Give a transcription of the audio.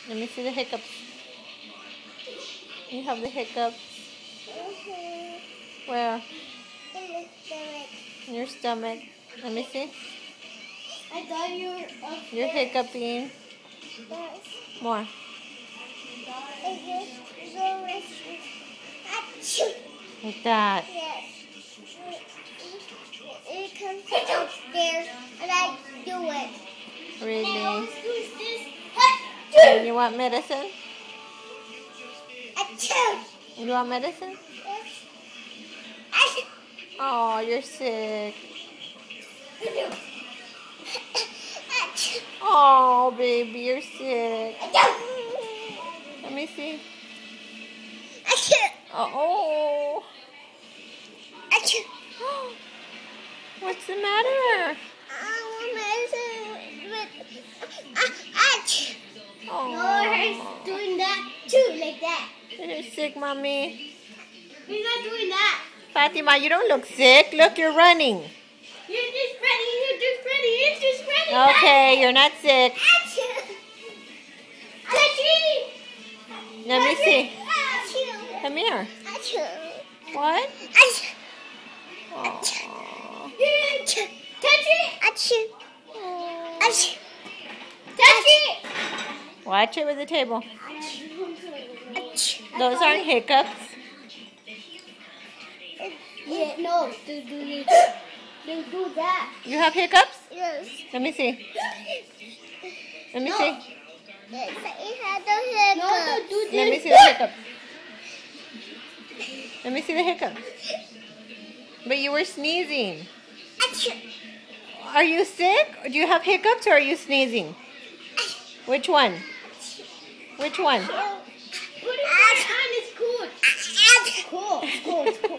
Let me see the hiccups. You have the hiccups. Where? In the stomach. In your stomach. Let me see. I thought you were You're hiccuping. Yes. More. Like that. Yes. It comes upstairs and I do it. Really? Yes. You want medicine? Achoo. You want medicine? Achoo. Oh, you're sick. Achoo. Oh, baby, you're sick. Let me see. Achoo. Oh. Achoo. What's the matter? Achoo. Oh. You're doing that too, like that. You're sick, Mommy. You're not doing that. Fatima, you don't look sick. Look, you're running. You're just ready. Okay, you're not sick. Achoo. Achoo. Let me see. Achoo. Come here. Achoo. What? Achoo. Oh. Touch it. Achoo. Achoo. Touch it. Watch it with the table. Achoo. Those aren't hiccups. Yeah, no, they do that. You have hiccups? Yes. Let me see. Let me No. see. Yes, it had the hiccups. No, don't do this. Let me see the hiccups. Let me see the hiccups. But you were sneezing. Achoo. Are you sick? Do you have hiccups or are you sneezing? Which one? Which one? Put it on, it's cool. It's cool.